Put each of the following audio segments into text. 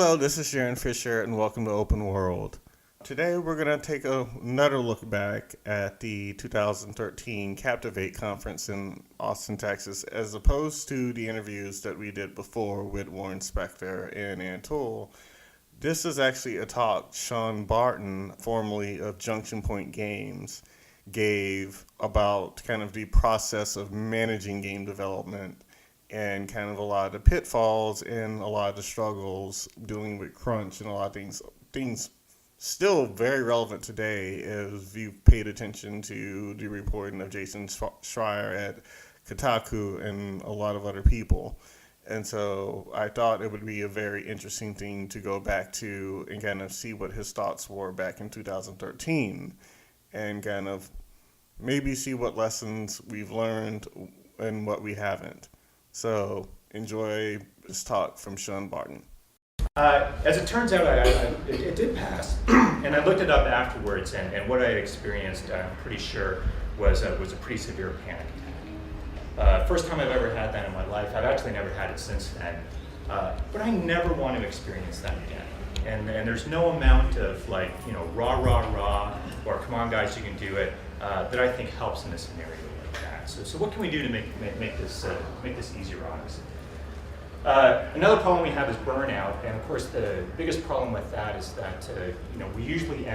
Hello, this is Sharon Fisher, and welcome to Open World. Today, we're going to take another look back at the 2013 Captivate conference in Austin, Texas, as opposed to the interviews that we did before with Warren Spector and Ann Toole. This is actually a talk Sean Barton, formerly of Junction Point Games, gave about kind of the process of managing game development and kind of a lot of the pitfalls and a lot of the struggles dealing with crunch and a lot of things still very relevant today if you've paid attention to the reporting of Jason Schreier at Kotaku and a lot of other people. And so I thought it would be a very interesting thing to go back to and kind of see what his thoughts were back in 2013 and kind of maybe see what lessons we've learned and what we haven't. So enjoy this talk from Sean Barton. As it turns out, it did pass, and I looked it up afterwards, and what I had experienced, I'm pretty sure, was a pretty severe panic attack. First time I've ever had that in my life. I've actually never had it since then, but I never want to experience that again. And there's no amount of rah, or come on guys, you can do it, that I think helps in a scenario like that. So what can we do to make this easier on us? Another problem we have is burnout, and of course the biggest problem with that is that we usually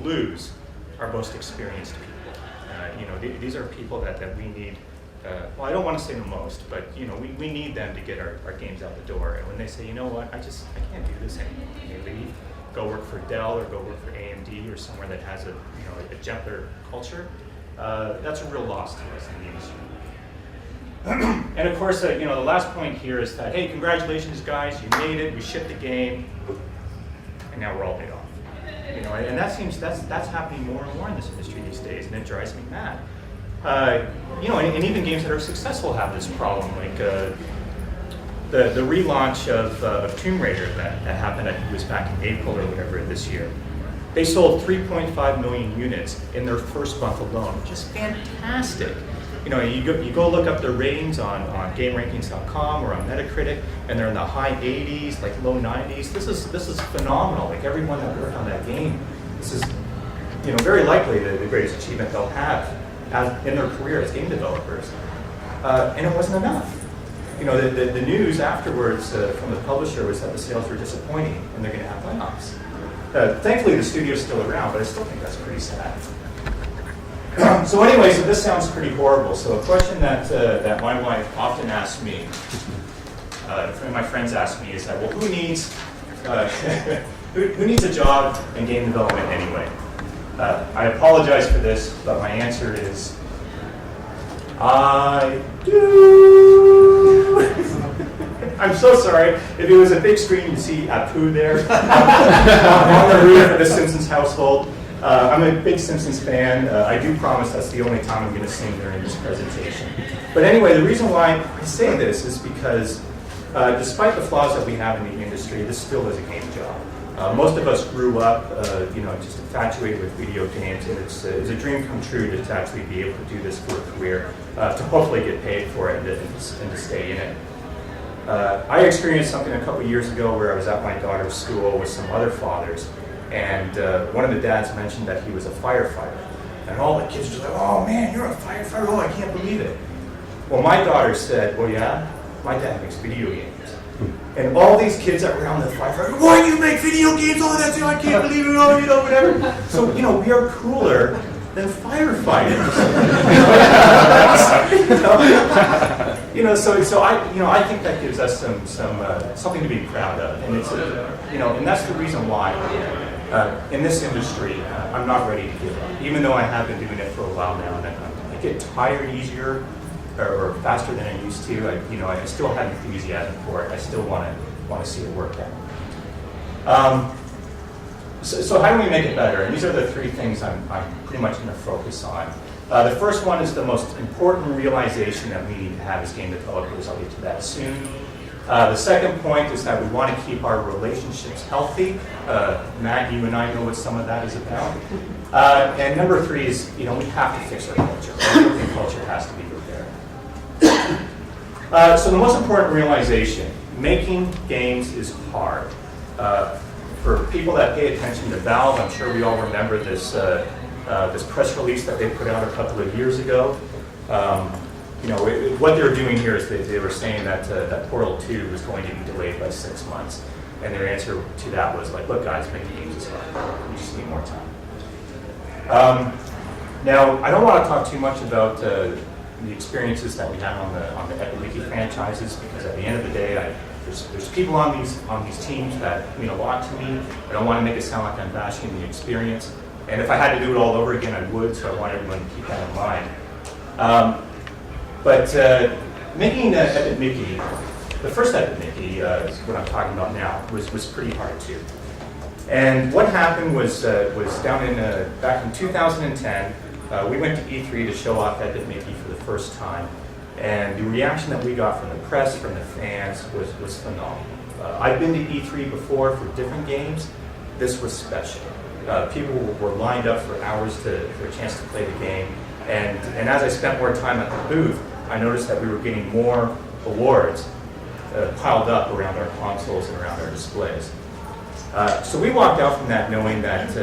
lose our most experienced people. These are people that we need. Well, I don't want to say the most, but we need them to get our games out the door. And when they say, you know what, I can't do this anymore, they leave, go work for Dell or go work for AMD or somewhere that has a gentler culture. That's a real loss to us in the industry. And of course, the last point here is that, hey, congratulations, guys, you made it, we shipped the game, and now we're all paid off. And that's happening more and more in this industry these days, and it drives me mad. And even games that are successful have this problem, like the relaunch of Tomb Raider that happened, I think it was back in April or whatever this year. They sold 3.5 million units in their first month alone, which is fantastic. You go look up their ratings on GameRankings.com or on Metacritic, and they're in the high 80s, like low 90s. This is phenomenal. Like everyone that worked on that game, this is very likely the greatest achievement they'll have in their career as game developers. And it wasn't enough. The news afterwards from the publisher was that the sales were disappointing and they're going to have layoffs. Thankfully, the studio's still around, but I still think that's pretty sad. So anyway, so this sounds pretty horrible. So a question that my wife often asks me, and my friends ask me, is that, well, who needs who needs a job in game development anyway? I apologize for this, but my answer is, I do. I'm so sorry. If it was a big screen, you'd see Apu there on the roof of the Simpsons household. I'm a big Simpsons fan. I do promise that's the only time I'm going to sing during this presentation. But anyway, the reason why I say this is because despite the flaws that we have in the industry, this still is a game job. Most of us grew up, just infatuated with video games, and it's a dream come true to actually be able to do this for a career, to hopefully get paid for it and to stay in it. I experienced something a couple years ago where I was at my daughter's school with some other fathers, and one of the dads mentioned that he was a firefighter. And all the kids were like, oh man, you're a firefighter, oh, I can't believe it. Well, my daughter said, well, yeah, my dad makes video games. And all these kids that were around the firefighter, why do you make video games? Oh, that's it, I can't believe it, oh, whatever. So, we are cooler than firefighters. So I think that gives us some something to be proud of, and it's and that's the reason why in this industry I'm not ready to give up, even though I have been doing it for a while now, and I get tired easier or faster than I used to. I still have enthusiasm for it. I still want to see it work out. So how do we make it better? And these are the three things I'm pretty much going to focus on. The first one is the most important realization that we need to have as game developers. I'll get to that soon. The second point is that we want to keep our relationships healthy. Matt, you and I know what some of that is about. And number three is, we have to fix our culture. Our working culture has to be repaired. So the most important realization making games is hard. For people that pay attention to Valve, I'm sure we all remember this this press release that they put out a couple of years ago. What they were doing here is they were saying that that Portal 2 was going to be delayed by 6 months, and their answer to that was like, "Look, guys, making games is hard. We just need more time." Now, I don't want to talk too much about the experiences that we had on the Epic Mickey franchises, because at the end of the day, there's people on these teams that mean a lot to me. I don't want to make it sound like I'm bashing the experience, and if I had to do it all over again, I would. So I want everyone to keep that in mind. But making Epic Mickey, the first Epic Mickey, is what I'm talking about now, was pretty hard too. And what happened was down back in 2010, we went to E3 to show off Epic Mickey for the first time, and the reaction that we got from the press, from the fans, was phenomenal. I've been to E3 before for different games. This was special. People were lined up for hours for a chance to play the game, and as I spent more time at the booth, I noticed that we were getting more awards piled up around our consoles and around our displays. So we walked out from that knowing that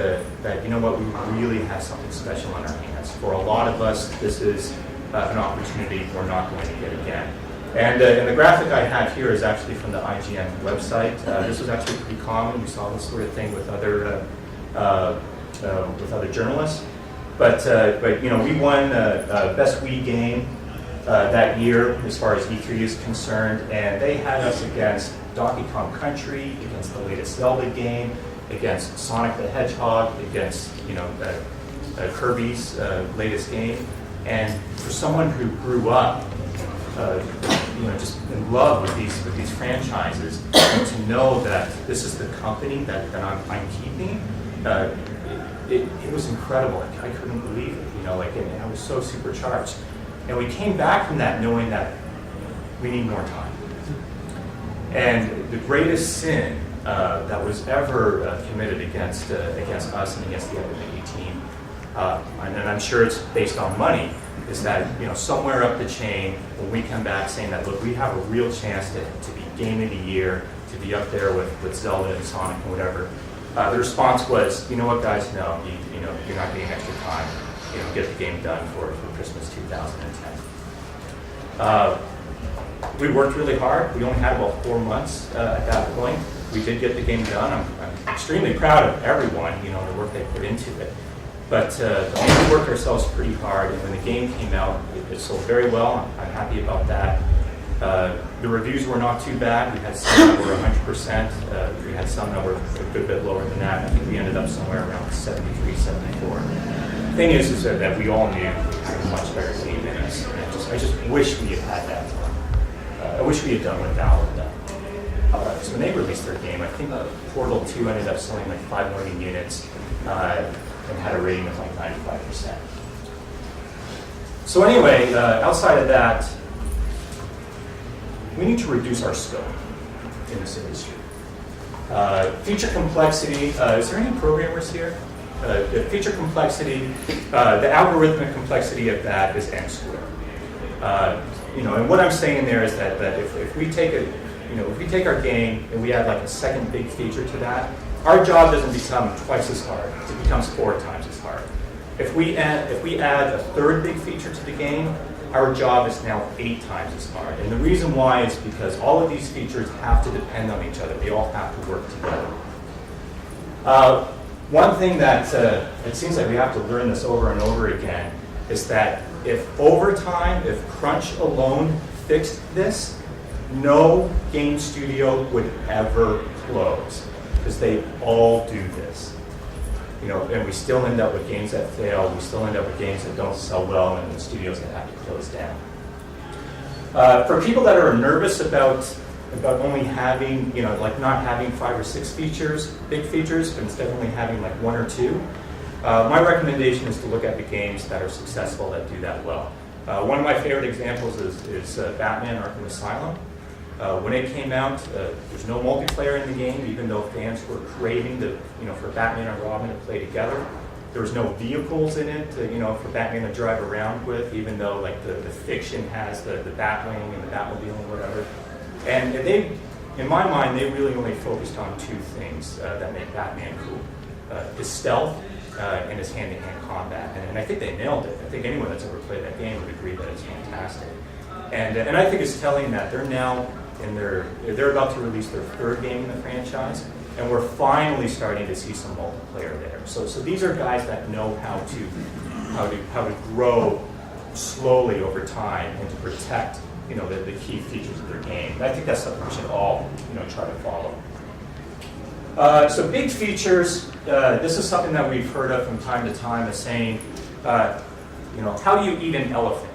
you know what, we really have something special on our hands. For a lot of us, this is an opportunity we're not going to get again. And the graphic I have here is actually from the IGN website. This was actually pretty common. We saw this sort of thing with other journalists. But we won Best Wii Game that year as far as E3 is concerned, and they had us against Donkey Kong Country, against the latest Zelda game, against Sonic the Hedgehog, against Kirby's latest game. And for someone who grew up, just in love with these franchises, and to know that this is the company that I'm keeping, it was incredible. I couldn't believe it. And I was so supercharged. And we came back from that knowing that we need more time. And the greatest sin that was ever committed against us and against the Epic Mickey team, and I'm sure it's based on money, is that somewhere up the chain, when we come back saying that, look, we have a real chance to be Game of the Year, to be up there with Zelda and Sonic and whatever, the response was, you know what, guys, no, you're not getting extra time. Get the game done for Christmas 2010. We worked really hard. We only had about 4 months at that point. We did get the game done. I'm extremely proud of everyone, the work they put into it. But we worked ourselves pretty hard, and when the game came out, it sold very well. I'm happy about that. The reviews were not too bad. We had some that were 100%. We had some that were a good bit lower than that. I think we ended up somewhere around 73, 74. The thing is that we all knew we had a much better game than us. And I just wish we had that. I wish we had done what Valve had done. So when they released their game, I think Portal 2 ended up selling like 5 million units and had a rating of like 95%. So anyway, outside of that, we need to reduce our scope in this industry. Feature complexity, is there any programmers here? The feature complexity, the algorithmic complexity of that is n squared. And what I'm saying there is that if we take if we take our game and we add like a second big feature to that, our job doesn't become twice as hard. It becomes 4 times as hard. If we add a third big feature to the game, our job is now 8 times as hard. And the reason why is because all of these features have to depend on each other. They all have to work together. One thing that it seems like we have to learn this over and over again is that if crunch alone fixed this, no game studio would ever close, because they all do this. And we still end up with games that fail. We still end up with games that don't sell well, and studios that have to close down. For people that are nervous about only having, not having 5 or 6 big features, but instead only having like 1 or 2, my recommendation is to look at the games that are successful, that do that well. One of my favorite examples is Batman Arkham Asylum. When it came out, there's no multiplayer in the game, even though fans were craving for Batman and Robin to play together. There was no vehicles in it, for Batman to drive around with, even though like the fiction has the Batwing and the Batmobile and whatever. And in my mind, they really only focused on two things that make Batman cool. His stealth and his hand-to-hand combat. And I think they nailed it. I think anyone that's ever played that game would agree that it's fantastic. And I think it's telling that they're now they're about to release their third game in the franchise, and we're finally starting to see some multiplayer there. So these are guys that know how to grow slowly over time and to protect the key features of their game. And I think that's something we should all try to follow. So big features. This is something that we've heard of from time to time as saying, how do you eat an elephant?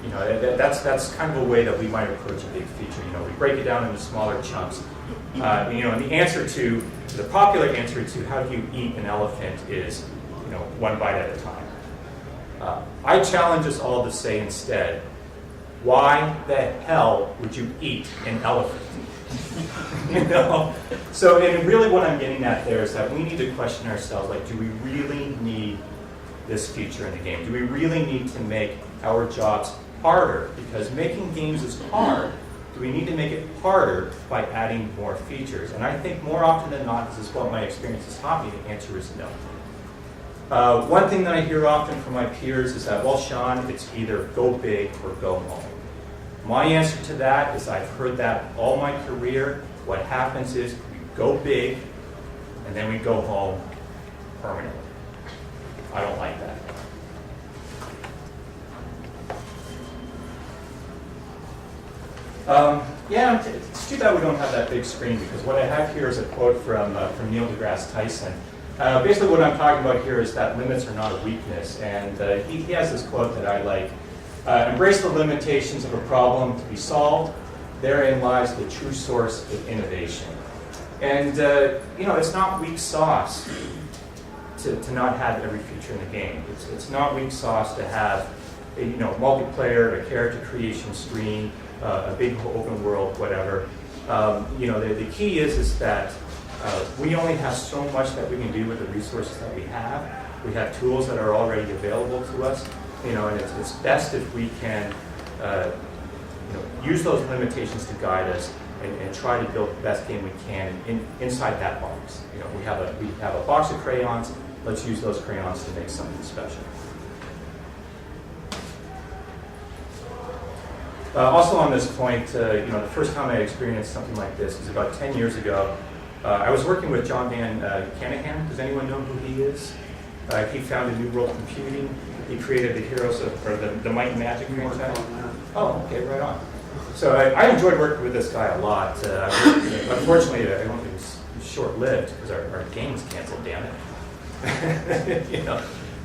That's kind of a way that we might approach a big feature. We break it down into smaller chunks. And the popular answer to how do you eat an elephant is, one bite at a time. I challenge us all to say instead, why the hell would you eat an elephant? So, and really what I'm getting at there is that we need to question ourselves, like, do we really need this feature in the game? Do we really need to make our jobs harder? Because making games is hard. Do we need to make it harder by adding more features? And I think more often than not, this is what my experience has taught me, the answer is no. One thing that I hear often from my peers is that, well, Sean, it's either go big or go home. My answer to that is I've heard that all my career. What happens is we go big, and then we go home permanently. I don't like that. It's too bad we don't have that big screen, because what I have here is a quote from Neil deGrasse Tyson. Basically what I'm talking about here is that limits are not a weakness, and he has this quote that I like. Embrace the limitations of a problem to be solved. Therein lies the true source of innovation. And it's not weak sauce to not have every feature in the game. It's not weak sauce to have multiplayer, a character creation screen, a big open world, whatever. The key is that we only have so much that we can do with the resources that we have. We have tools that are already available to us. And it's best if we can, use those limitations to guide us and try to build the best game we can inside that box. We have a box of crayons. Let's use those crayons to make something special. Also on this point, the first time I experienced something like this was about 10 years ago. I was working with John Van Canahan. Does anyone know who he is? He founded New World Computing. He created the Heroes the Might and Magic franchise. Oh, okay, right on. So I enjoyed working with this guy a lot. Unfortunately, I don't think it was short-lived because our game's canceled. Damn it.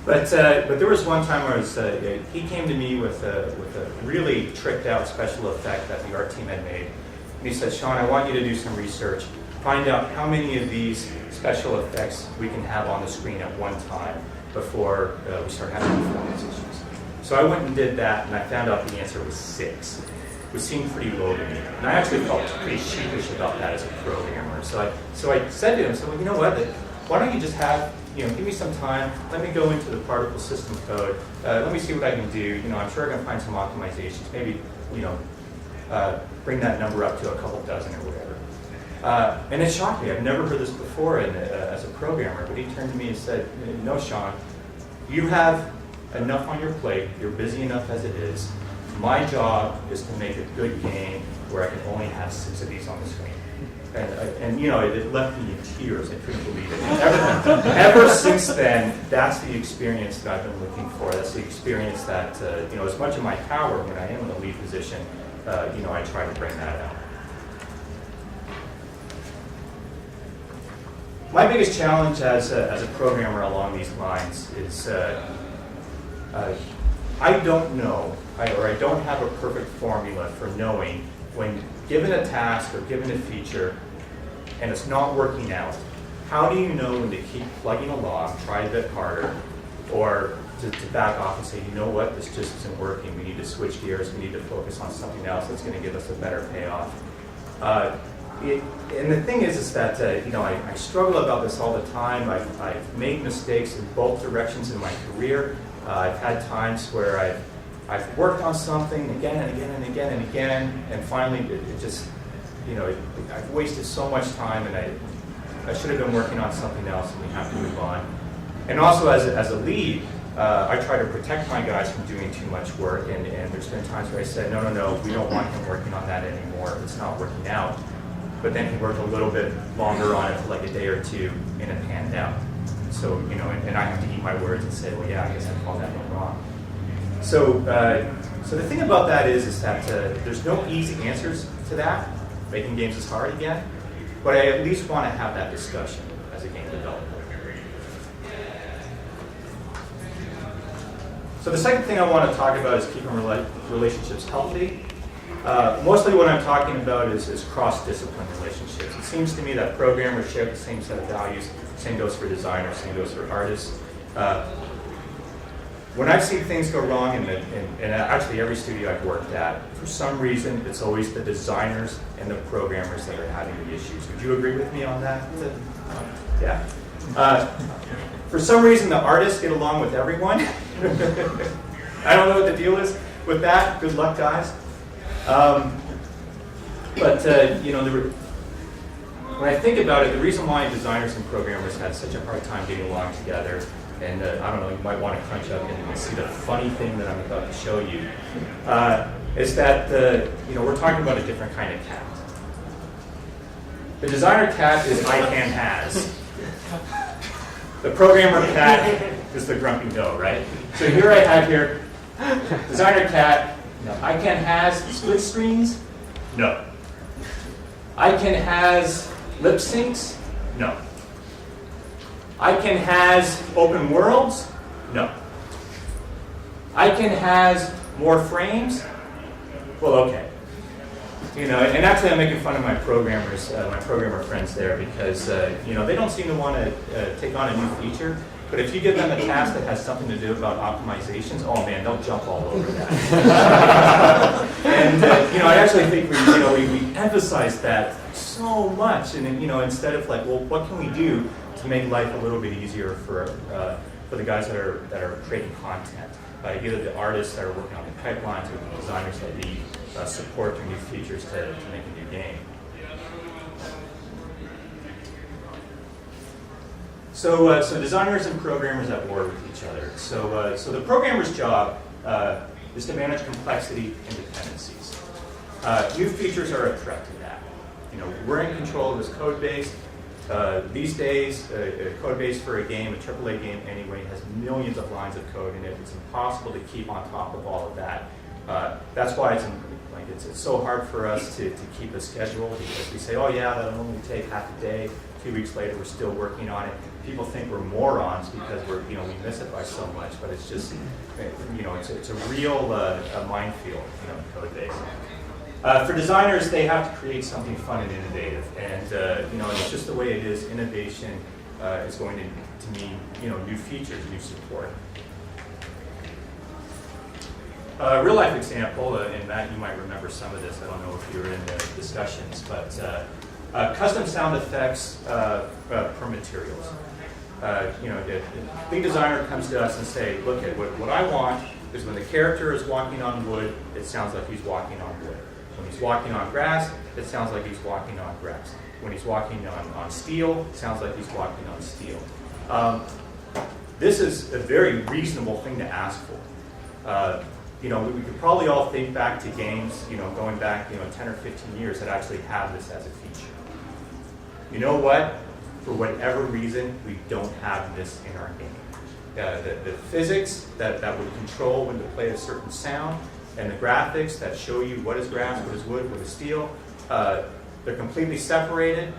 But there was one time where he came to me with a really tricked-out special effect that the art team had made. And he said, Sean, I want you to do some research. Find out how many of these special effects we can have on the screen at one time before we start having performance issues. So I went and did that, and I found out the answer was 6, which seemed pretty low to me. And I actually felt pretty sheepish about that as a programmer. So I said to him, well, you know what? Why don't you just give me some time, let me go into the particle system code, let me see what I can do. I'm sure I can find some optimizations, maybe, bring that number up to a couple dozen or whatever. And it shocked me. I've never heard this before as a programmer, but he turned to me and said, no, Sean, you have enough on your plate, you're busy enough as it is. My job is to make a good game where I can only have 6 of these on the screen. And it left me in tears. I couldn't believe it. Ever since then, that's the experience that I've been looking for. That's the experience that, as much of my power when I am in the lead position, I try to bring that out. My biggest challenge as a programmer along these lines is I don't know, or I don't have a perfect formula for knowing when given a task or given a feature and it's not working out, how do you know when to keep plugging along, try a bit harder, or to back off and say, you know what, this just isn't working, we need to switch gears, we need to focus on something else that's going to give us a better payoff. And the thing is that I struggle about this all the time. I've made mistakes in both directions in my career. I've had times where I've worked on something again and again and again and again, and finally it just I've wasted so much time, and I should have been working on something else, and we have to move on. And also, as a lead, I try to protect my guys from doing too much work, and there's been times where I said, no, we don't want him working on that anymore. It's not working out. But then he worked a little bit longer on it for like a day or two, and it panned out. So, and I have to eat my words and say, well, yeah, I guess I called that one wrong. So the thing about that is that there's no easy answers to that. Making games is hard again, but I at least want to have that discussion as a game developer. So the second thing I want to talk about is keeping relationships healthy. Mostly what I'm talking about is cross-discipline relationships. It seems to me that programmers share the same set of values. Same goes for designers, same goes for artists. When I've seen things go wrong in actually every studio I've worked at, for some reason, it's always the designers and the programmers that are having the issues. Would you agree with me on that? Yeah. For some reason, the artists get along with everyone. I don't know what the deal is with that. Good luck, guys. When I think about it, the reason why designers and programmers had such a hard time getting along together, and I don't know, you might want to crunch up and see the funny thing that I'm about to show you, is that we're talking about a different kind of cat. The designer cat is I can has. The programmer cat is the grumpy no, right? So here I have here, designer cat, no. I can has split screens, no. I can has lip syncs, no. I can has open worlds, no. I can has more frames, well, okay. And actually I'm making fun of my programmers, my programmer friends there, because they don't seem to want to take on a new feature. But if you give them a task that has something to do about optimizations, oh man, they'll jump all over that. And I actually think we emphasize that so much, and instead of like, well, what can we do to make life a little bit easier for the guys that are creating content, either the artists that are working on the pipelines or the designers that need support or new features to make a new game. So designers and programmers at war with each other. So the programmer's job is to manage complexity and dependencies. New features are a threat to that. We're in control of this code base. These days, a code base for a game, a AAA game anyway, has millions of lines of code in it. It's impossible to keep on top of all of that. That's why it's so hard for us to keep a schedule, because we say, oh yeah, that'll only take half a day. 2 weeks later, we're still working on it. People think we're morons because we miss it by so much, but it's just, it's a real minefield, code base. For designers, they have to create something fun and innovative, and it's just the way it is. Innovation is going to mean new features, new support. A real life example, and Matt, you might remember some of this. I don't know if you were in the discussions, but custom sound effects per materials. The big designer comes to us and say, look, what I want is when the character is walking on wood, it sounds like he's walking on wood. When he's walking on grass, it sounds like he's walking on grass. When he's walking on steel, it sounds like he's walking on steel. This is a very reasonable thing to ask for. We could probably all think back to games, going back 10 or 15 years that actually have this as a feature. You know what? For whatever reason, we don't have this in our game. The physics that would control when to play a certain sound, and the graphics that show you what is grass, what is wood, what is steel, they're completely separated.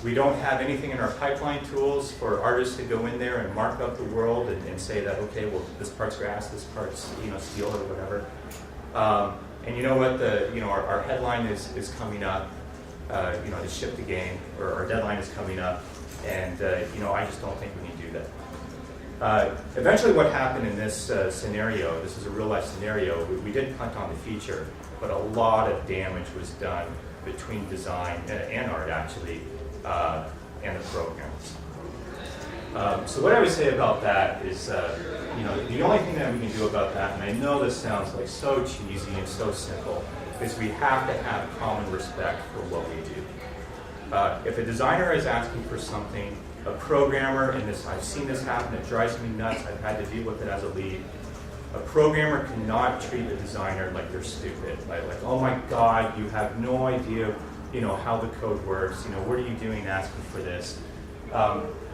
We don't have anything in our pipeline tools for artists to go in there and mark up the world and say that, okay, well, this part's grass, this part's steel or whatever. And you know what? Our headline is coming up. To ship the game, or our deadline is coming up, and I just don't think we need to do that. Eventually, what happened in this scenario? This is a real life scenario. We did punt on the feature, but a lot of damage was done between design and art actually, and the programs. So what I would say about that is, the only thing that we can do about that, and I know this sounds like so cheesy and so simple, is we have to have common respect for what we do. If a designer is asking for something, a programmer, and I've seen this happen, it drives me nuts, I've had to deal with it as a lead. A programmer cannot treat a designer like they're stupid, like, oh my God, you have no idea, how the code works, what are you doing asking for this?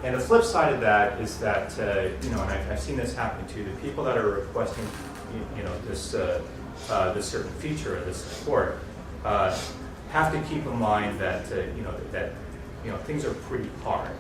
And the flip side of that is that, and I've seen this happen too, the people that are requesting, this certain feature or this support, have to keep in mind that, things are pretty hard.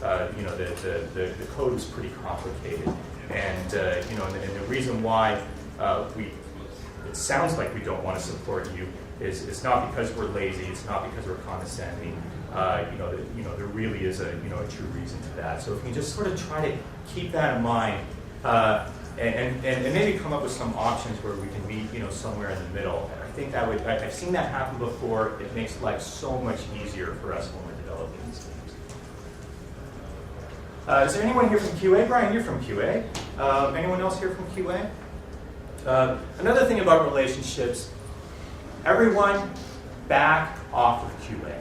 The code is pretty complicated. And, and the reason why it sounds like we don't want to support you is it's not because we're lazy, it's not because we're condescending. There really is a true reason to that. So if we just sort of try to keep that in mind, and maybe come up with some options where we can meet, somewhere in the middle. I think that would. I've seen that happen before. It makes life so much easier for us when we're developing these things. Is there anyone here from QA? Brian, you're from QA. Anyone else here from QA? Another thing about relationships. Everyone back off of QA.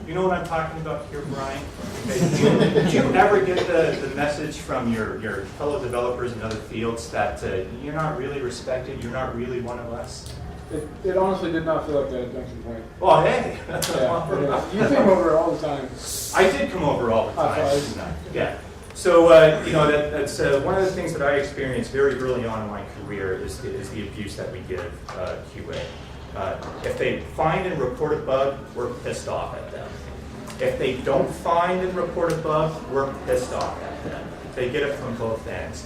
You know what I'm talking about here, Brian? Okay. Did you ever get the message from your fellow developers in other fields that you're not really respected, you're not really one of us? It honestly did not feel like that at Junction Point. Well, hey. Yeah, you came over all the time. I did come over all the time. Yeah. So, that's one of the things that I experienced very early on in my career is the abuse that we give QA. If they find and report a bug, we're pissed off at them. If they don't find and report a bug, we're pissed off at them. They get it from both ends.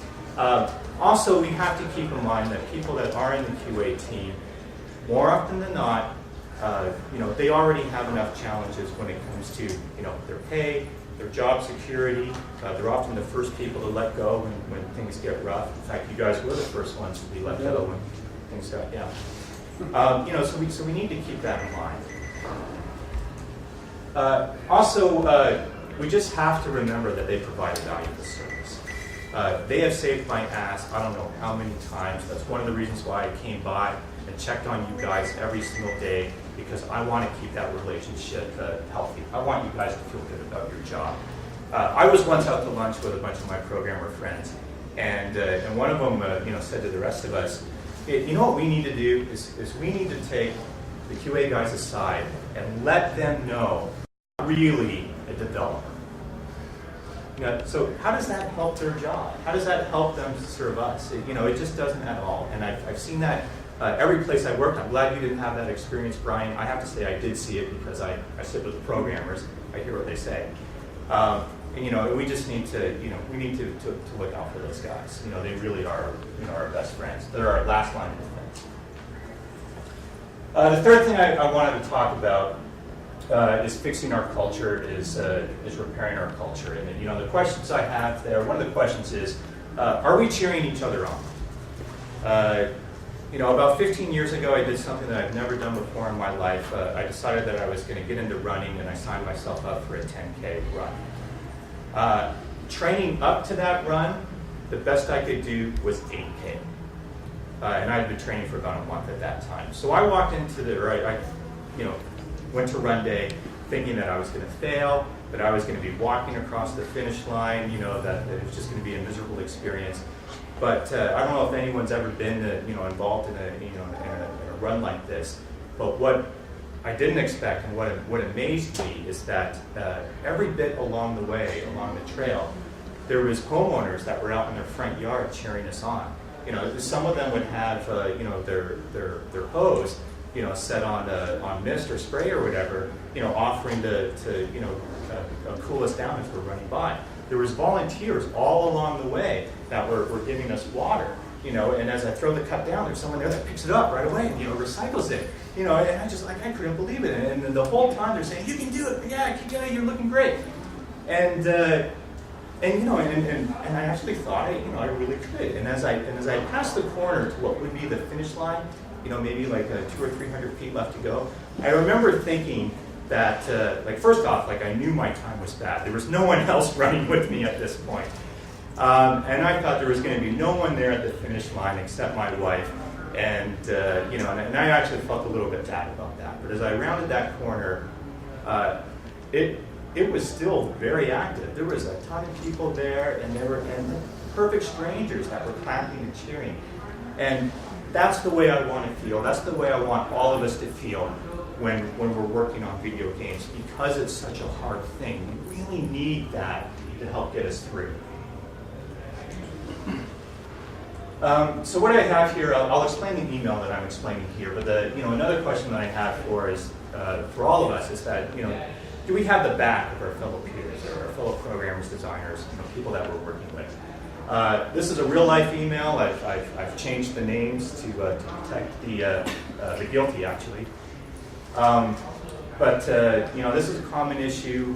Also, we have to keep in mind that people that are in the QA team, more often than not, they already have enough challenges when it comes to, their pay, their job security. They're often the first people to let go when things get rough. In fact, you guys were the first ones to be let go when things got down. So we need to keep that in mind. Also, we just have to remember that they provide a valuable service. They have saved my ass I don't know how many times. That's one of the reasons why I came by and checked on you guys every single day, because I want to keep that relationship healthy. I want you guys to feel good about your job. I was once out to lunch with a bunch of my programmer friends, and one of them said to the rest of us, what we need to do is we need to take the QA guys aside and let them know I'm really a developer. So how does that help their job? How does that help them serve us? It just doesn't at all. And I've seen that every place I worked. I'm glad you didn't have that experience, Brian. I have to say I did see it because I sit with the programmers. I hear what they say. And we just need to, we need to look out for those guys. They really are, our best friends. They're our last line of defense. The third thing I wanted to talk about is fixing our culture, is repairing our culture. And the questions I have there, one of the questions is, are we cheering each other on? About 15 years ago, I did something that I've never done before in my life. I decided that I was going to get into running, and I signed myself up for a 10K run. Training up to that run, the best I could do was 8K. And I had been training for about a month at that time. So I walked into went to run day thinking that I was going to fail, that I was going to be walking across the finish line, that it was just going to be a miserable experience. But I don't know if anyone's ever been, involved in a run like this. But what I didn't expect, and what amazed me, is that every bit along the way, along the trail, there was homeowners that were out in their front yard cheering us on. Some of them would have, their hose, set on mist or spray or whatever, offering to cool us down as we're running by. There was volunteers all along the way that were giving us water, and as I throw the cup down, there's someone there that picks it up right away and, recycles it, and I couldn't believe it. And the whole time they're saying, you can do it, yeah, keep going, you're looking great. And I actually thought, I really could. And as I passed the corner to what would be the finish line, maybe like 200 or 300 feet left to go, I remember thinking, that, like, first off, like, I knew my time was bad. There was no one else running with me at this point. And I thought there was going to be no one there at the finish line except my wife. And, you know, and I actually felt a little bit bad about that. But as I rounded that corner, it was still very active. There was a ton of people there, and there were perfect strangers that were clapping and cheering. And that's the way I want to feel. That's the way I want all of us to feel when we're working on video games, because it's such a hard thing. We really need that to help get us through. So what I have here, I'll explain the email that I'm explaining here, but another question that I have for all of us is that, do we have the back of our fellow peers or our fellow programmers, designers, people that we're working with? This is a real life email. I've changed the names to protect the guilty, actually. But this is a common issue.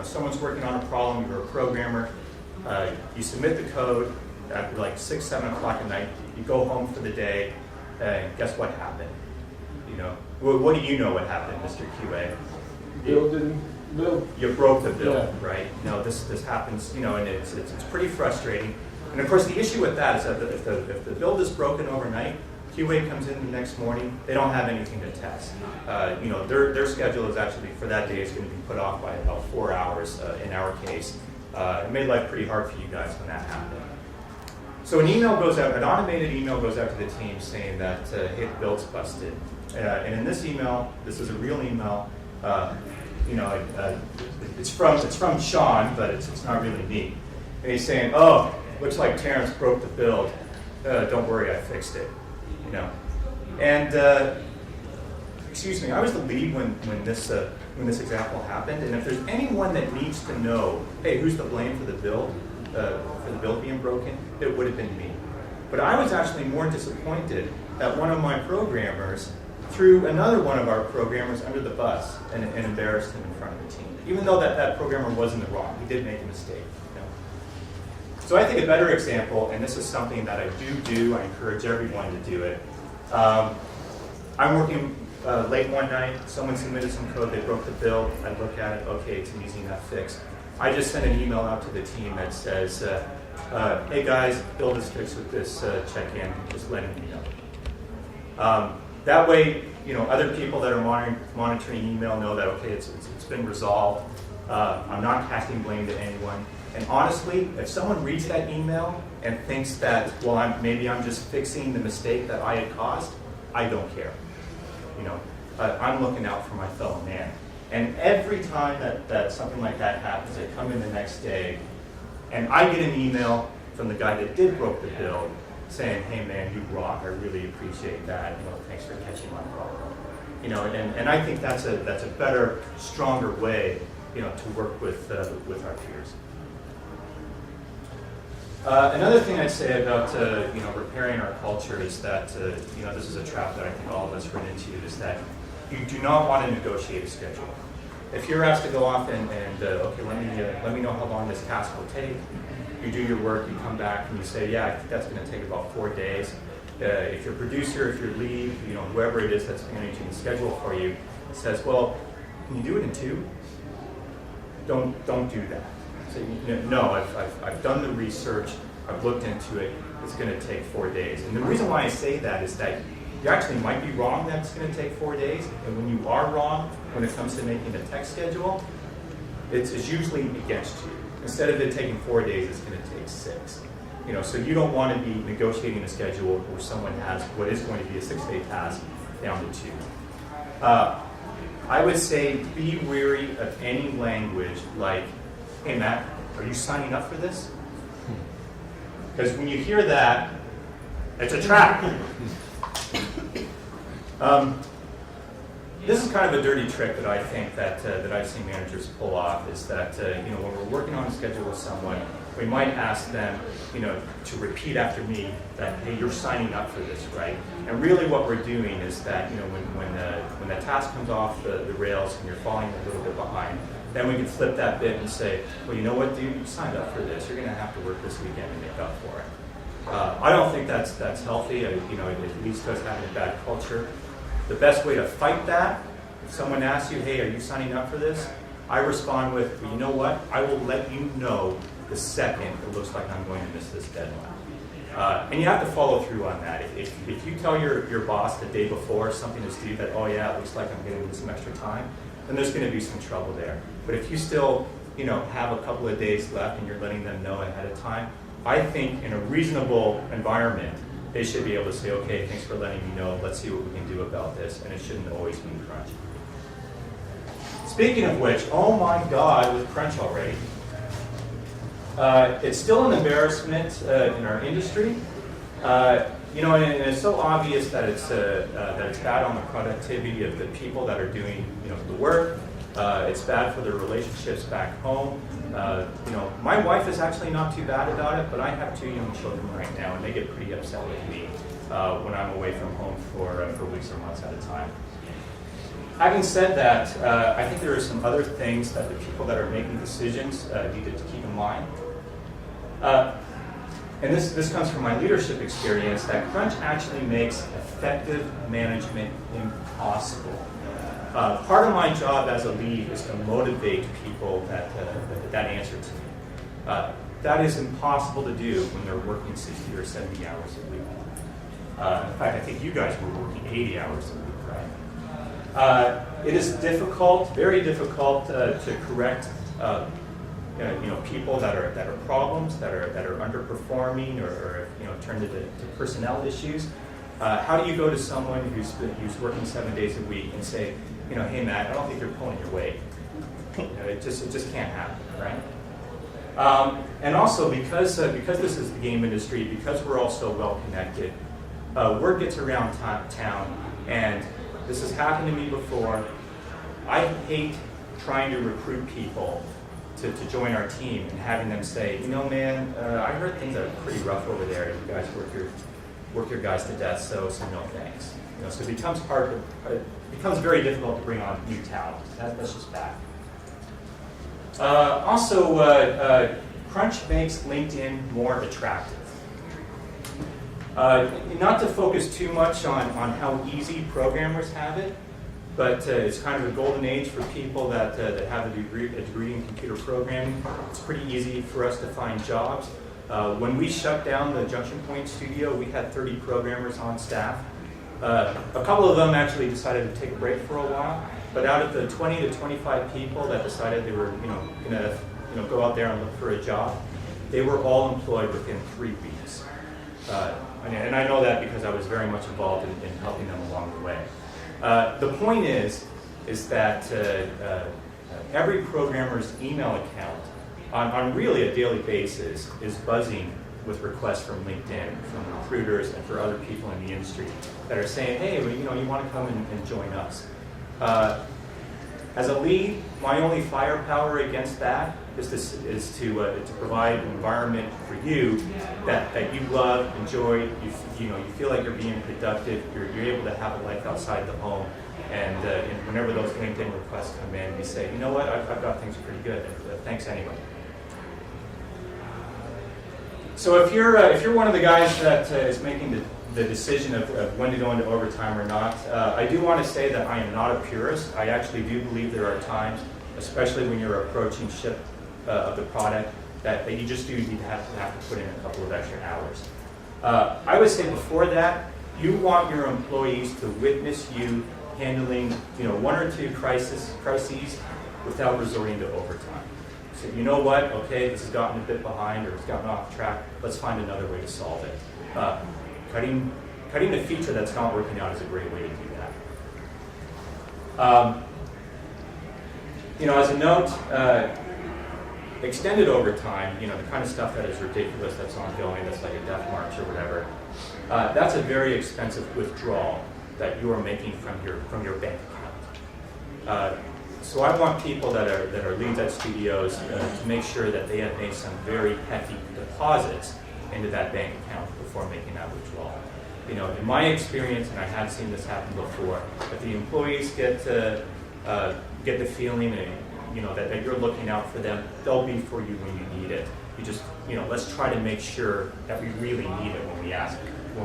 Someone's working on a problem. You're a programmer. You submit the code at like 6, 7 o'clock at night. You go home for the day. Guess what happened? What do you know what happened, Mr. QA? Bill didn't. Bill. You broke the bill, Yeah. right? This happens, and it's pretty frustrating. And of course, the issue with that is that if the build is broken overnight, QA comes in the next morning, they don't have anything to test. Their schedule is actually for that day is going to be put off by about 4 hours in our case. It made life pretty hard for you guys when that happened. So an automated email goes out to the team saying that, hey, the build's busted. And in this email, this is a real email. It's from Sean, but it's not really me. And he's saying, oh, looks like Terrence broke the build. Don't worry, I fixed it. And excuse me, I was the lead when this example happened. And if there's anyone that needs to know, hey, who's to blame for the build being broken, it would have been me. But I was actually more disappointed that one of my programmers threw another one of our programmers under the bus and embarrassed him in front of the team. Even though that programmer was in the wrong, he did make a mistake. So I think a better example, and this is something that I do, I encourage everyone to do it. I'm working late one night, someone submitted some code, they broke the build, I look at it, okay, it's an easy enough fix. I just sent an email out to the team that says, hey guys, build is fixed with this check-in, just letting me know. That way, other people that are monitoring email know that, okay, it's been resolved. I'm not casting blame to anyone. And honestly, if someone reads that email and thinks that, well, maybe I'm just fixing the mistake that I had caused, I don't care. I'm looking out for my fellow man. And every time that something like that happens, I come in the next day, and I get an email from the guy that did broke the build saying, hey man, you rock, I really appreciate that, thanks for catching my problem. And I think that's a better, stronger way, to work with our peers. Another thing I'd say about repairing our culture is that this is a trap that I think all of us run into, is that you do not want to negotiate a schedule. If you're asked to go off and okay, let me know how long this task will take. You do your work, you come back and you say, yeah, I think that's going to take about 4 days. If your producer, if your lead, whoever it is that's managing the schedule for you, says, well, can you do it in 2? Don't do that. So, no, I've done the research, I've looked into it, it's going to take 4 days. And the reason why I say that is that you actually might be wrong that it's going to take 4 days, and when you are wrong when it comes to making a tech schedule, it's usually against you. Instead of it taking 4 days, it's going to take 6. So you don't want to be negotiating a schedule where someone has what is going to be a 6-day task down to 2. I would say be wary of any language like, hey Matt, are you signing up for this? Because when you hear that, it's a trap. This is kind of a dirty trick that I think that I've seen managers pull off, is that when we're working on a schedule with someone, we might ask them to repeat after me that, hey, you're signing up for this, right? And really what we're doing is that when the task comes off the rails and you're falling a little bit behind, then we can flip that bit and say, well, you know what, dude, you signed up for this. You're going to have to work this weekend to make up for it. I don't think that's healthy. It leads to us having a bad culture. The best way to fight that If someone asks you, hey, are you signing up for this? I respond with, well, you know what? I will let you know the second it looks like I'm going to miss this deadline. And you have to follow through on that. If you tell your boss the day before something is due that, oh yeah, it looks like I'm getting some extra time, then there's going to be some trouble there. But if you still, have a couple of days left and you're letting them know ahead of time, I think in a reasonable environment, they should be able to say, okay, thanks for letting me know. Let's see what we can do about this. And it shouldn't always be crunch. Speaking of which, oh my God, with crunch already. It's still an embarrassment in our industry. And it's so obvious that it's bad on the productivity of the people that are doing the work. It's bad for their relationships back home. My wife is actually not too bad about it, but I have 2 young children right now, and they get pretty upset with me when I'm away from home for weeks or months at a time. Having said that, I think there are some other things that the people that are making decisions need to keep in mind. And this comes from my leadership experience, that crunch actually makes effective management impossible. Part of my job as a lead is to motivate people that answer to me. That is impossible to do when they're working 60 or 70 hours a week. In fact, I think you guys were working 80 hours a week, right? It is difficult, very difficult to correct people that are problems, that are underperforming or turned into personnel issues. How do you go to someone who's working 7 days a week and say, hey Matt, I don't think you're pulling your weight. It just can't happen, right? And also because this is the game industry, because we're all so well connected, word gets around town, and this has happened to me before. I hate trying to recruit people to join our team and having them say, man, I heard things are pretty rough over there. You guys work your guys to death, so no thanks. So it becomes very difficult to bring on new talent. That's just bad. Crunch makes LinkedIn more attractive. Not to focus too much on how easy programmers have it, but it's kind of a golden age for people that have a degree in computer programming. It's pretty easy for us to find jobs. When we shut down the Junction Point studio, we had 30 programmers on staff. A couple of them actually decided to take a break for a while, but out of the 20 to 25 people that decided they were going to go out there and look for a job, they were all employed within 3 weeks. And I know that because I was very much involved in helping them along the way. The point is that every programmer's email account on really a daily basis is buzzing with requests from LinkedIn, from recruiters, and for other people in the industry that are saying, hey, you want to come and join us. As a lead, my only firepower against that is to provide an environment for you that you love, enjoy, you feel like you're being productive, you're able to have a life outside the home, and whenever those LinkedIn requests come in, you say, you know what, I've got things pretty good, thanks anyway. So if you're one of the guys that is making the decision of when to go into overtime or not, I do want to say that I am not a purist. I actually do believe there are times, especially when you're approaching ship of the product, that you just do need to have to put in a couple of extra hours. I would say before that, you want your employees to witness you handling 1 or 2 crises without resorting to overtime. So you know what, okay, this has gotten a bit behind or it's gotten off track, let's find another way to solve it. Cutting the feature that's not working out is a great way to do that. As a note, extended overtime, the kind of stuff that is ridiculous, that's ongoing, that's like a death march or whatever, that's a very expensive withdrawal that you are making from your bank account. So I want people that are leads at studios to make sure that they have made some very hefty deposits into that bank account before making that withdrawal. In my experience, and I have seen this happen before, if the employees get the feeling that you're looking out for them, they'll be for you when you need it. You just let's try to make sure that we really need it when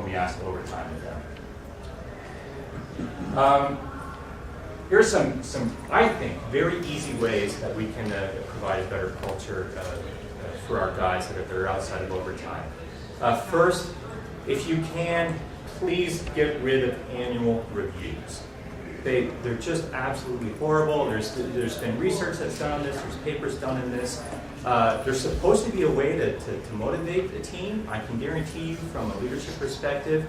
we ask overtime of them. here's some I think, very easy ways that we can provide a better culture for our guys that are outside of overtime. First, if you can, please get rid of annual reviews. They're just absolutely horrible. There's been research that's done on this. There's papers done in this. There's supposed to be a way to motivate the team. I can guarantee you, from a leadership perspective,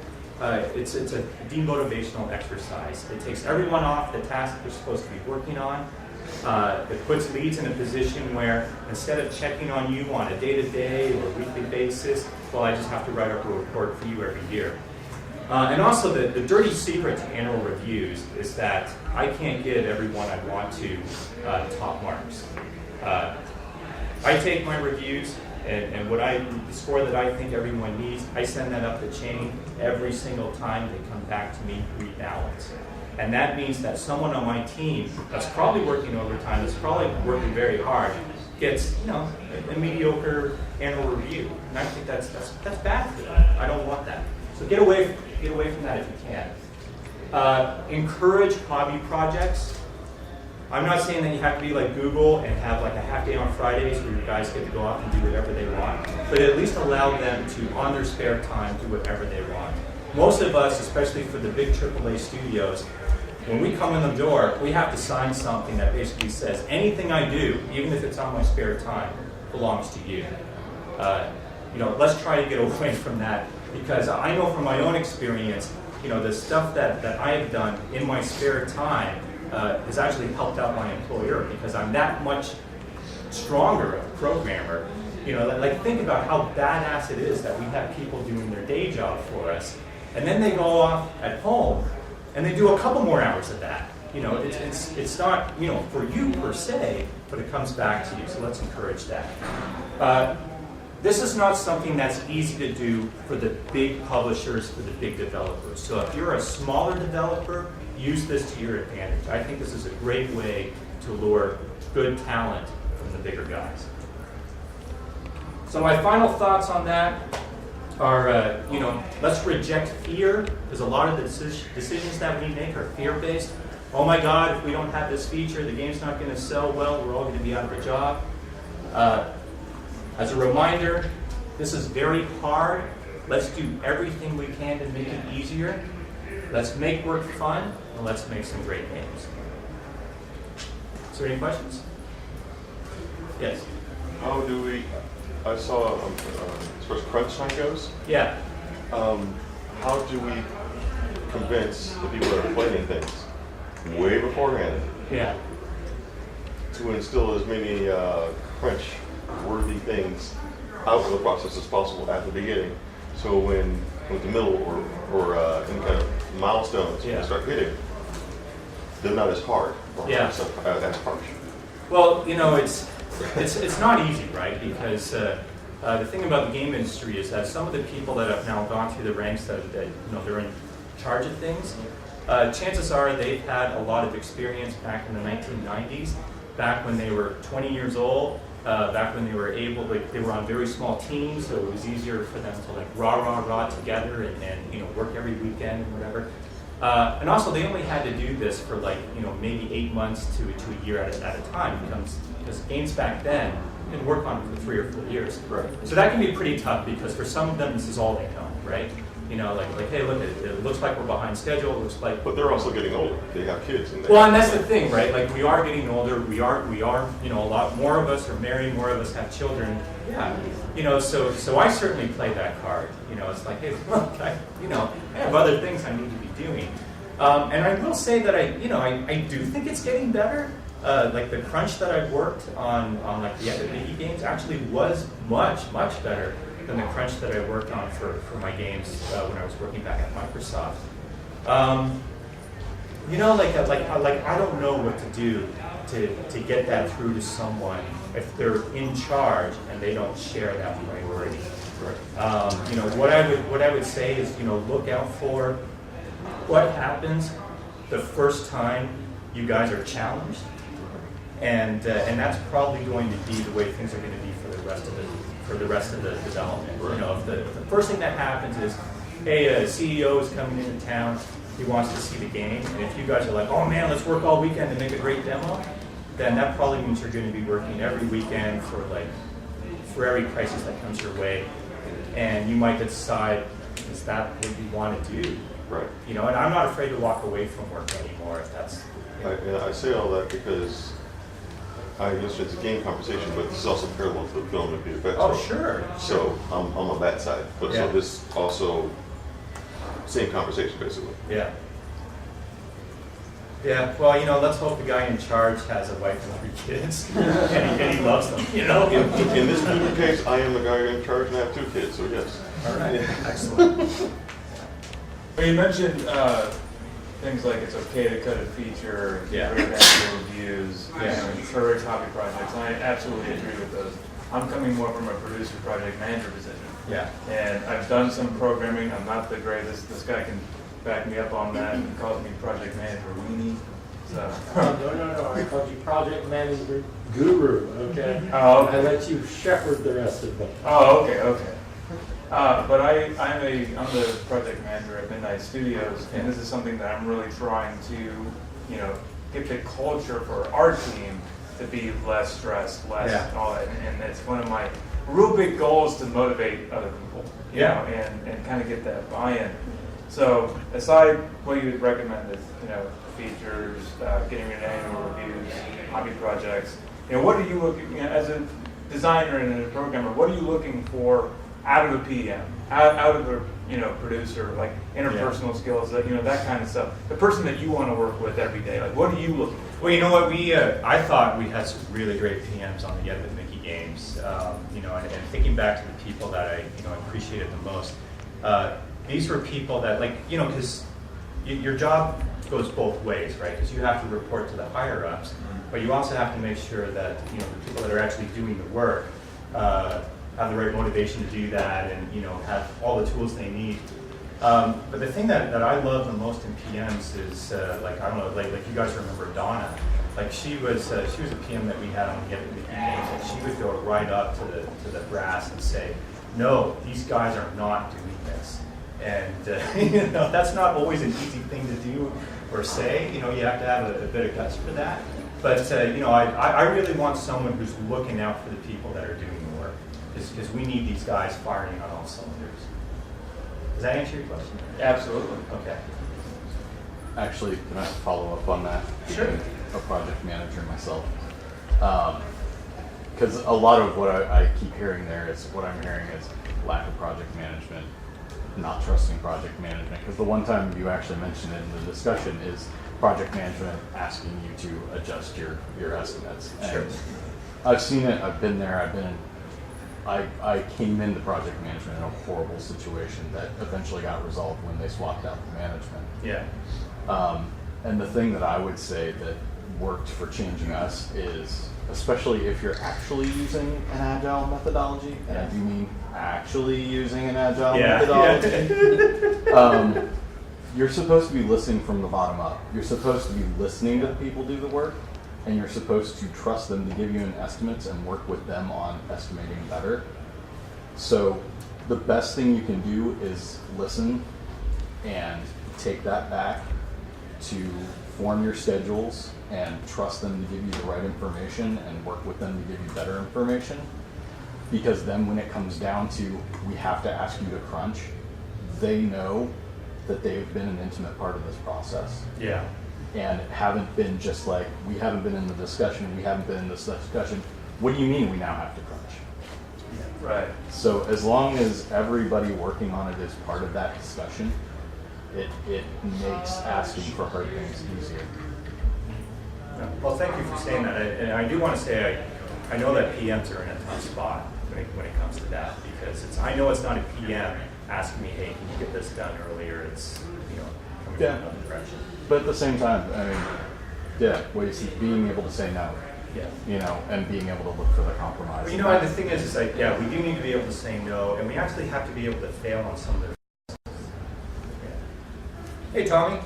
it's a demotivational exercise. It takes everyone off the task they're supposed to be working on. It puts leads in a position where instead of checking on you on a day-to-day or weekly basis, well, I just have to write up a report for you every year. And also, the dirty secret to annual reviews is that I can't give everyone I want to top marks. I take my reviews and the score that I think everyone needs, I send that up the chain every single time they come back to me rebalanced. And that means that someone on my team that's probably working overtime, that's probably working very hard, gets a mediocre annual review. And I think that's bad for them. I don't want that. So get away from that if you can. Encourage hobby projects. I'm not saying that you have to be like Google and have like a half day on Fridays where your guys get to go off and do whatever they want, but at least allow them to, on their spare time, do whatever they want. Most of us, especially for the big AAA studios, when we come in the door, we have to sign something that basically says anything I do, even if it's on my spare time, belongs to you. Let's try to get away from that, because I know from my own experience, the stuff that I have done in my spare time has actually helped out my employer, because I'm that much stronger a programmer. Think about how badass it is that we have people doing their day job for us, and then they go off at home and they do a couple more hours of that. It's not for you per se, but it comes back to you. So let's encourage that. This is not something that's easy to do for the big publishers, for the big developers. So if you're a smaller developer, use this to your advantage. I think this is a great way to lure good talent from the bigger guys. So my final thoughts on that are, let's reject fear, because a lot of the decisions that we make are fear-based. Oh my God, if we don't have this feature, the game's not going to sell well, we're all going to be out of a job. As a reminder, this is very hard. Let's do everything we can to make it easier. Let's make work fun, and let's make some great games. Is there any questions? Yes? How do we, I saw, as far as crunch time goes, Yeah. how do we convince the people that are playing things way beforehand Yeah. to instill as many crunch-worthy things out of the process as possible at the beginning, so when with the middle or any kind of milestones Yeah. start hitting, they're not as hard or Yeah. as harsh. Well, it's not easy, right? Because the thing about the game industry is that some of the people that have now gone through the ranks that they're in charge of things, chances are they've had a lot of experience back in the 1990s, back when they were 20 years old, back when they were they were on very small teams, so it was easier for them to rah together and work every weekend and whatever. And also, they only had to do this for maybe 8 months to a year at a time, because games back then didn't work on it for 3 or 4 years. Right. So that can be pretty tough, because for some of them, this is all they know, right? Hey, look, it looks like we're behind schedule. It looks like. But they're also getting older. They have kids. Well, and that's the thing, right? We are getting older. We are. A lot more of us are married. More of us have children. Yeah. So I certainly play that card. It's like, hey, look, I have other things I need to be doing. And I will say that I do think it's getting better. The crunch that I worked on the Epic Mickey games actually was much better than the crunch that I worked on for my games when I was working back at Microsoft. I don't know what to do to get that through to someone if they're in charge and they don't share that priority. Right. What I would say is look out for what happens the first time you guys are challenged, and that's probably going to be the way things are going to be for the rest of the development. Right. If the first thing that happens is, hey, a CEO is coming into town, he wants to see the game. And if you guys are like, oh man, let's work all weekend to make a great demo, then that probably means you're going to be working every weekend for every crisis that comes your way. And you might decide, is that what you want to do? Right. You know, and I'm not afraid to walk away from work anymore if that's. I say all that because I guess it's a game conversation, but this is also parallel to the film and VFX. Oh, world. sure. So I'm on that side, but Yeah. so this also same conversation basically. Yeah. Yeah, well, you know, let's hope the guy in charge has a wife and 3 kids, and he loves them, you know? In this particular case, I am the guy in charge and I have 2 kids, so yes. All right, excellent. Well, you mentioned things like it's okay to cut a feature, Yeah. get rid of annual reviews, Yeah. encourage hobby projects, and I absolutely agree with those. I'm coming more from a producer project manager position. Yeah. And I've done some programming, I'm not the greatest, this guy can back me up on that and calls me project manager weenie, so. No, I called you project manager guru, okay? Oh, I okay. let you shepherd the rest of them. Oh, okay. But I'm the project manager at Midnight Studios, and this is something that I'm really trying to, you know, get the culture for our team to be less stressed, less Yeah. all that, and it's one of my real big goals to motivate other people, you Yeah. know, and kind of get that buy-in. So aside what you would recommend is, you know, features, getting rid of annual reviews, hobby projects, you know, what are you looking, you know, as a designer and a programmer, what are you looking for out of a PM, out of a, you know, producer, like interpersonal skills, that, you know, that kind of stuff. The person that you want to work with every day, like, what are you looking for? Well, you know what, I thought we had some really great PMs on the Yet with Mickey games, you know, and thinking back to the people that I, you know, appreciated the most, these were people that, like, you know, because your job goes both ways, right? Because you have to report to the higher ups, but you also have to make sure that, you know, the people that are actually doing the work have the right motivation to do that, and, you know, have all the tools they need. But the thing that I love the most in PMs is, like, I don't know, like you guys remember Donna. Like, she was a PM that we had on the Get It Mickey games, and she would go right up to the brass and say, no, these guys are not doing this. And you know, that's not always an easy thing to do or say. You know, you have to have a bit of guts for that. But you know, I really want someone who's looking out for the people that are doing the work, because we need these guys firing on all cylinders. Does that answer your question? Absolutely. Okay. Actually, can I follow up on that? Sure. Being a project manager myself. Because a lot of what I keep hearing there is, what I'm hearing is lack of project management, not trusting project management. Because the one time you actually mentioned it in the discussion is project management asking you to adjust your estimates. Sure. And I've seen it, I've been there, I came into project management in a horrible situation that eventually got resolved when they swapped out the management. Yeah. And the thing that I would say that worked for changing us is, especially if you're actually using an agile methodology, and I do mean actually using an agile methodology, you're supposed to be listening from the bottom up. You're supposed to be listening to the people do the work, and you're supposed to trust them to give you an estimate and work with them on estimating better. So the best thing you can do is listen and take that back to form your schedules and trust them to give you the right information and work with them to give you better information. Because then when it comes down to, we have to ask you to crunch, they know that they've been an intimate part of this process. Yeah. And haven't been just like, we haven't been in the discussion, we haven't been in this discussion. What do you mean we now have to crunch? Right. So as long as everybody working on it is part of that discussion, it makes asking for hard things easier. Well, thank you for saying that. And I do want to say, I know that PMs are in a tough spot when it comes to that, because I know it's not a PM asking me, hey, can you get this done earlier? It's, you know, coming from another direction. But at the same time, I mean, yeah, what you see, being able to say no, Yeah. you know, and being able to look for the compromise. Well, you know, and the thing is like, yeah, we do need to be able to say no, and we actually have to be able to fail on some of the. Yeah. Hey, Tommy.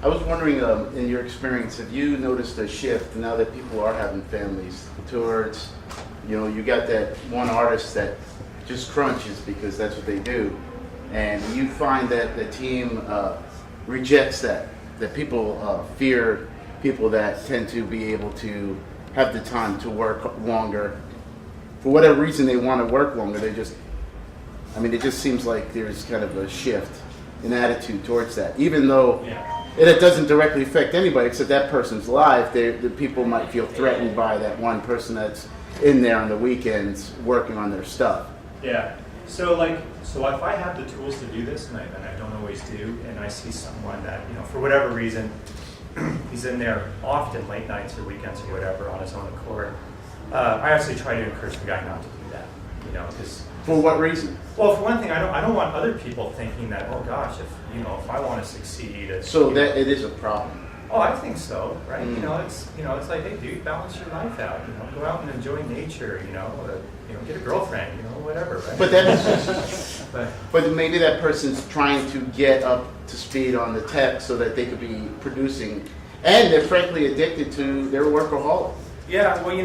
I was wondering, in your experience, have you noticed a shift now that people are having families towards, you know, you got that one artist that just crunches because that's what they do, and you find that the team rejects that. That people fear people that tend to be able to have the time to work longer. For whatever reason they want to work longer, it just seems like there's kind of a shift in attitude towards that. Even though it doesn't directly affect anybody except that person's life, the people might feel threatened by that one person that's in there on the weekends working on their stuff. Yeah. So if I have the tools to do this, and I don't always do, and I see someone that, for whatever reason, he's in there often late nights or weekends or whatever on his own accord, I actually try to encourage the guy not to do that, because. For what reason? Well, for one thing, I don't want other people thinking that, oh gosh, if I want to succeed. So that it is a problem. Oh, I think so, right? It's like, hey, dude, balance your life out. Go out and enjoy nature. Get a girlfriend. Whatever. Right? But that's but maybe that person's trying to get up to speed on the tech so that they could be producing, and they're frankly addicted to their workaholic. Yeah, well,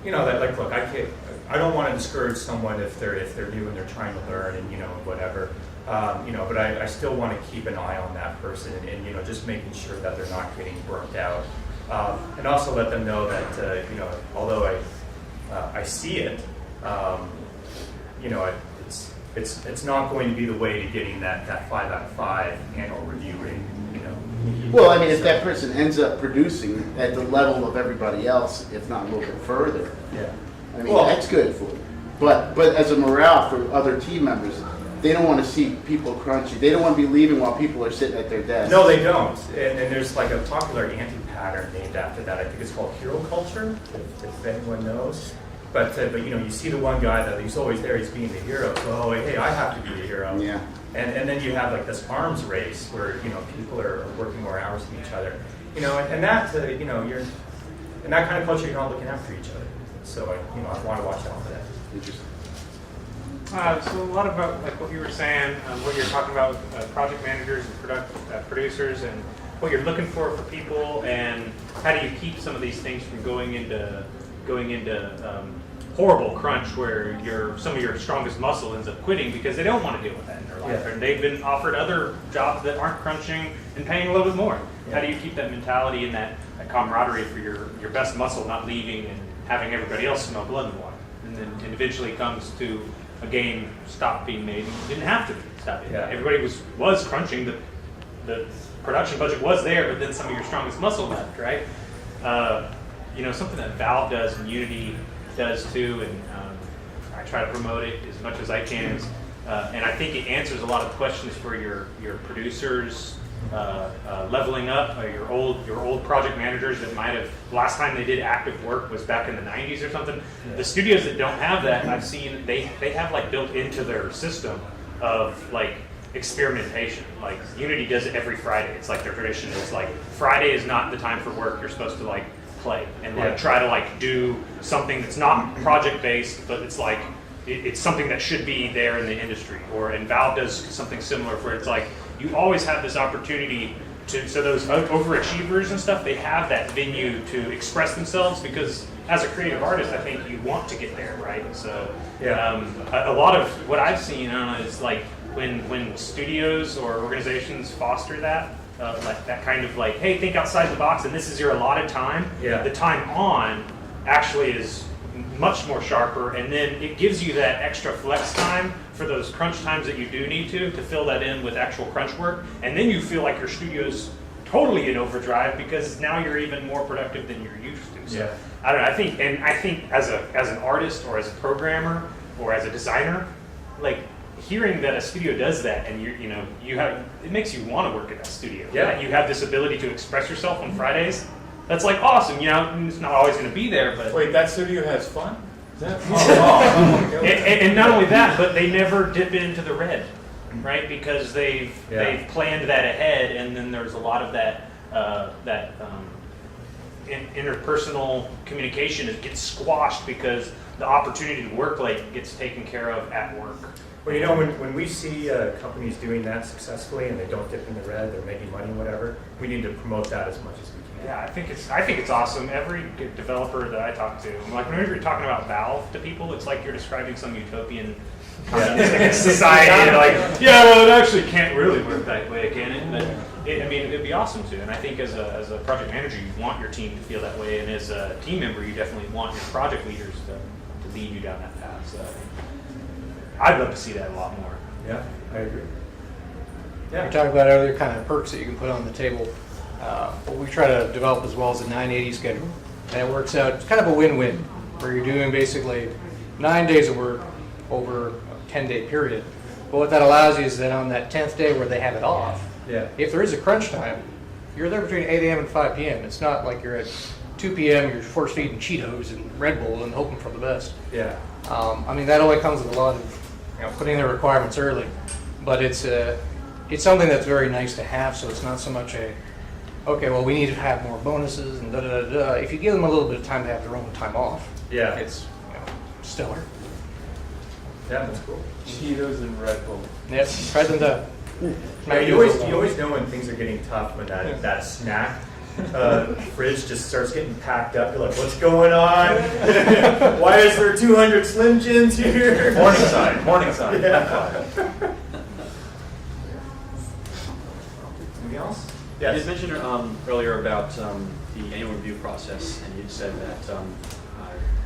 that like, look, I don't want to discourage someone if they're new and they're trying to learn and whatever. But I still want to keep an eye on that person and just making sure that they're not getting burnt out, and also let them know that although I see it, it's not going to be the way to getting that 5 out of 5 annual review rating. Well, if that person ends up producing at the level of everybody else, if not a little bit further, that's good for them. But as a morale for other team members, they don't want to see people crunchy. They don't want to be leaving while people are sitting at their desk. No, they don't. And there's like a popular anti-pattern named after that. I think it's called hero culture, if anyone knows. But you see the one guy that he's always there. He's being the hero. So hey, I have to be the hero. Yeah. And then you have like this arms race where people are working more hours than each other. And that you're in that kind of culture. You're not looking after each other. So I want to watch out for that. Interesting. So a lot about like what you were saying, what you're talking about with project managers and producers, and what you're looking for people, and how do you keep some of these things from going into horrible crunch where some of your strongest muscle ends up quitting because they don't want to deal with that in their life, and they've been offered other jobs that aren't crunching and paying a little bit more. Yeah. How do you keep that mentality and that camaraderie for your best muscle not leaving and having everybody else smell blood and water, and then it eventually comes to a game stopped being made. It didn't have to stop being made. Everybody was crunching. The production budget was there, but then some of your strongest muscle left, right? Something that Valve does and Unity does too, and I try to promote it as much as I can. And I think it answers a lot of questions for your producers leveling up, your old project managers that might have last time they did active work was back in the 90s or something. Yeah. The studios that don't have that, I've seen they have like built into their system of like experimentation. Like Unity does it every Friday. It's like their tradition. It's like Friday is not the time for work. You're supposed to like play and like try to like do something that's not project based, but it's like it's something that should be there in the industry. And Valve does something similar where it's like you always have this opportunity so those overachievers and stuff, they have that venue to express themselves, because as a creative artist, I think you want to get there, right? So a lot of what I've seen, I don't know, is like when studios or organizations foster that, like that kind of like, hey, think outside the box, and this is your allotted time. Yeah. The time on actually is much more sharper, and then it gives you that extra flex time for those crunch times that you do need to fill that in with actual crunch work, and then you feel like your studio's totally in overdrive because now you're even more productive than you're used to. So I don't know. I think as an artist or as a programmer or as a designer, like hearing that a studio does that and you have it makes you want to work at that studio. Yeah. That you have this ability to express yourself on Fridays. That's like awesome. It's not always going to be there, but wait, that studio has fun? And not only that, but they never dip into the red, right? Because they've planned that ahead, and then there's a lot of that interpersonal communication that gets squashed because the opportunity to work late gets taken care of at work. Well, when we see companies doing that successfully and they don't dip in the red, they're making money, whatever, we need to promote that as much as we can. Yeah, I think it's awesome. Every developer that I talk to, like whenever you're talking about Valve to people, it's like you're describing some utopian communist society. And like, yeah, well, it actually can't really work that way, can it? But I mean, it'd be awesome to. And I think as a project manager, you want your team to feel that way. And as a team member, you definitely want your project leaders to lead you down that path. So I'd love to see that a lot more. Yeah, I agree. You're talking about other kind of perks that you can put on the table. What we try to develop as well as a 980 schedule. And it works out, it's kind of a win-win, where you're doing basically 9 days of work over a 10-day period. But what that allows you is that on that 10th day where they have it off, if there is a crunch time, you're there between 8 a.m. and 5 p.m. It's not like you're at 2 p.m., you're force feeding Cheetos and Red Bull and hoping for the best. Yeah. I mean, that only comes with a lot of putting the requirements early. But it's something that's very nice to have, so it's not so much okay, well, we need to have more bonuses and da-da-da-da. If you give them a little bit of time to have their own time off, it's stellar. Yeah, that's cool. Cheetos and Red Bull. Yep, try them to. You always know when things are getting tough when that snack fridge just starts getting packed up. You're like, what's going on? Why is there 200 Slim Jims here? Morningside. Yeah. Anything else? You Yes. just mentioned earlier about the annual review process, and you said that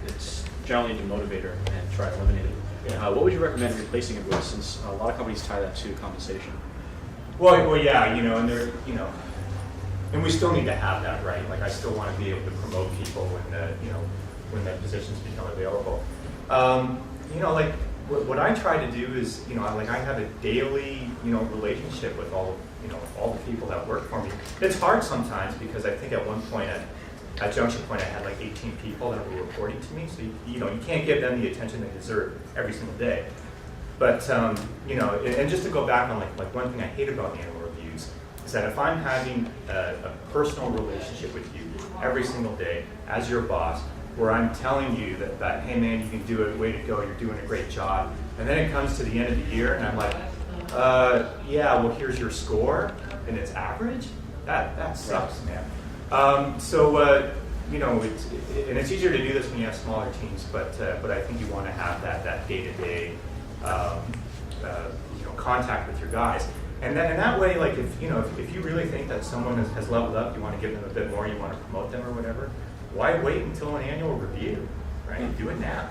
it's generally a demotivator and try to eliminate it. Yeah. What would you recommend replacing it with, since a lot of companies tie that to compensation? Well, yeah, and there, and we still need to have that, right? Like, I still want to be able to promote people when the positions become available. Like what I try to do is, I have a daily, relationship with all the people that work for me. It's hard sometimes because I think at one point at Junction Point I had like 18 people that were reporting to me. So you can't give them the attention they deserve every single day. But and just to go back on like one thing I hate about annual reviews is that if I'm having a personal relationship with you every single day as your boss, where I'm telling you that hey man, you can do it, way to go, you're doing a great job, and then it comes to the end of the year and I'm like, yeah, well here's your score and it's average. That sucks, man. It's easier to do this when you have smaller teams, but I think you want to have that day-to-day contact with your guys, and that way, like if you really think that someone has leveled up, you want to give them a bit more, you want to promote them or whatever. Why wait until an annual review, right? Do it now.